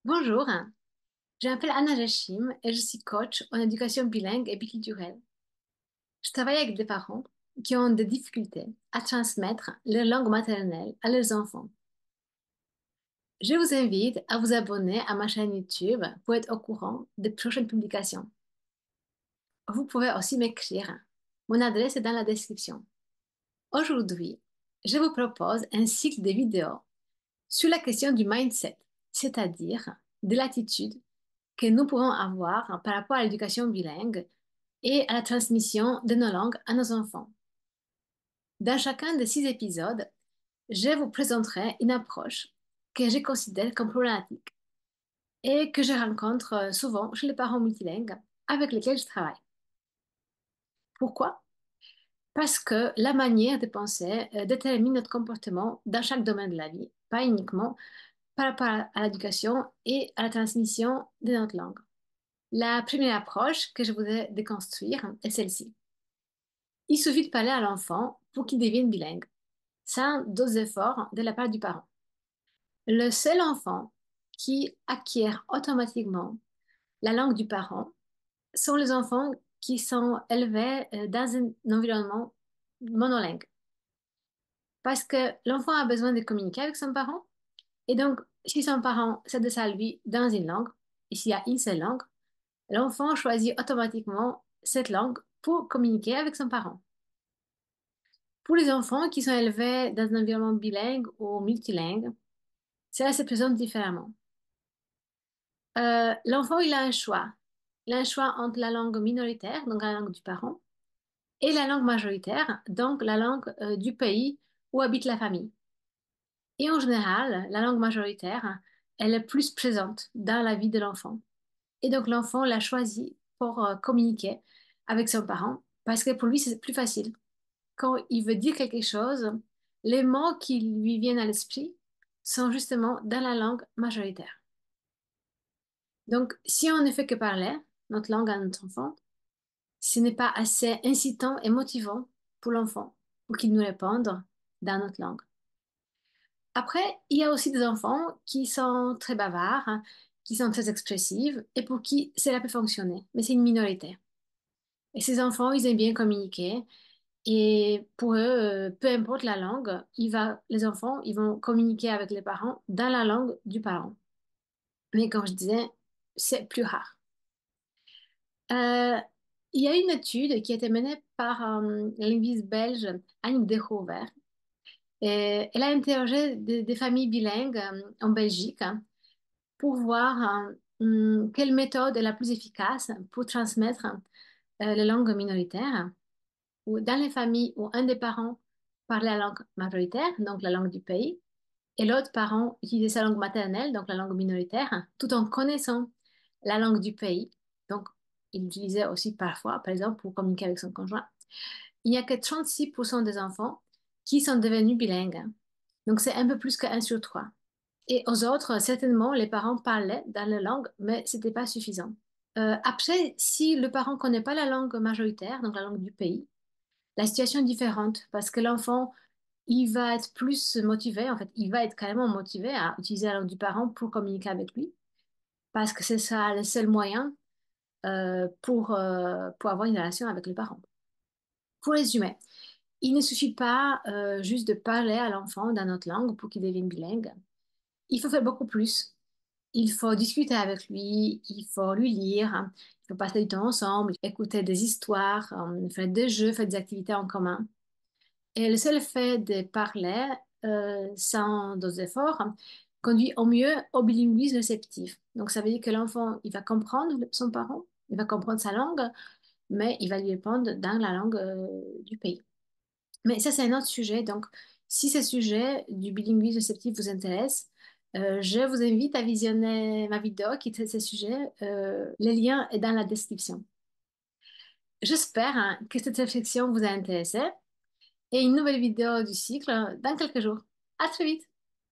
Bonjour, je m'appelle Anna Jachim et je suis coach en éducation bilingue et biculturelle. Je travaille avec des parents qui ont des difficultés à transmettre leur langue maternelle à leurs enfants. Je vous invite à vous abonner à ma chaîne YouTube pour être au courant des prochaines publications. Vous pouvez aussi m'écrire. Mon adresse est dans la description. Aujourd'hui, je vous propose un cycle de vidéos sur la question du mindset, c'est-à-dire de l'attitude que nous pouvons avoir par rapport à l'éducation bilingue et à la transmission de nos langues à nos enfants. Dans chacun de 6 épisodes, je vous présenterai une approche que je considère comme problématique et que je rencontre souvent chez les parents multilingues avec lesquels je travaille. Pourquoi? Parce que la manière de penser détermine notre comportement dans chaque domaine de la vie, pas uniquement par rapport à l'éducation et à la transmission de notre langue. La première approche que je voudrais déconstruire est celle-ci. Il suffit de parler à l'enfant pour qu'il devienne bilingue, sans d'autres efforts de la part du parent. Le seul enfant qui acquiert automatiquement la langue du parent sont les enfants qui sont élevés dans un environnement monolingue. Parce que l'enfant a besoin de communiquer avec son parent, et donc si son parent s'adresse à lui dans une langue, et s'il y a une seule langue, l'enfant choisit automatiquement cette langue pour communiquer avec son parent. Pour les enfants qui sont élevés dans un environnement bilingue ou multilingue, cela se présente différemment. L'enfant, il a un choix. Il a un choix entre la langue minoritaire, donc la langue du parent, et la langue majoritaire, donc la langue du pays où habite la famille. Et en général, la langue majoritaire, elle est plus présente dans la vie de l'enfant. Et donc l'enfant l'a choisi pour communiquer avec son parent, parce que pour lui, c'est plus facile. Quand il veut dire quelque chose, les mots qui lui viennent à l'esprit sont justement dans la langue majoritaire. Donc, si on ne fait que parler notre langue à notre enfant, ce n'est pas assez incitant et motivant pour l'enfant pour qu'il nous réponde dans notre langue. Après, il y a aussi des enfants qui sont très bavards, hein, qui sont très expressifs et pour qui cela peut fonctionner, mais c'est une minorité. Et ces enfants, ils aiment bien communiquer. Et pour eux, peu importe la langue, les enfants, ils vont communiquer avec les parents dans la langue du parent. Mais comme je disais, c'est plus rare. Euh, il y a une étude qui a été menée par la linguiste belge Annick Dehover. Et elle a interrogé des familles bilingues en Belgique, hein, pour voir quelle méthode est la plus efficace pour transmettre les langues minoritaires. Ou dans les familles où un des parents parlait la langue majoritaire, donc la langue du pays, et l'autre parent utilisait sa langue maternelle, donc la langue minoritaire, tout en connaissant la langue du pays. Donc, il l'utilisait aussi parfois, par exemple, pour communiquer avec son conjoint. Il n'y a que 36% des enfants qui sont devenus bilingues. Donc, c'est un peu plus que 1 sur 3. Et aux autres, certainement, les parents parlaient dans la langue, mais ce n'était pas suffisant. Après, si le parent ne connaît pas la langue majoritaire, donc la langue du pays, la situation est différente parce que l'enfant, il va être plus motivé, en fait, il va être carrément motivé à utiliser la langue du parent pour communiquer avec lui parce que c'est ça le seul moyen pour avoir une relation avec le parent. Pour résumer, il ne suffit pas juste de parler à l'enfant dans notre langue pour qu'il devienne bilingue. Il faut faire beaucoup plus. Il faut discuter avec lui, il faut lui lire, hein, il faut passer du temps ensemble, écouter des histoires, faire des jeux, faire des activités en commun. Et le seul fait de parler sans d'autres efforts conduit au mieux au bilinguisme réceptif. Donc ça veut dire que l'enfant, il va comprendre son parent, il va comprendre sa langue, mais il va lui répondre dans la langue du pays. Mais ça, c'est un autre sujet. Donc, si ce sujet du bilinguisme réceptif vous intéresse, je vous invite à visionner ma vidéo qui traite ce sujet. Le lien est dans la description. J'espère que cette réflexion vous a intéressé et une nouvelle vidéo du cycle dans quelques jours. À très vite!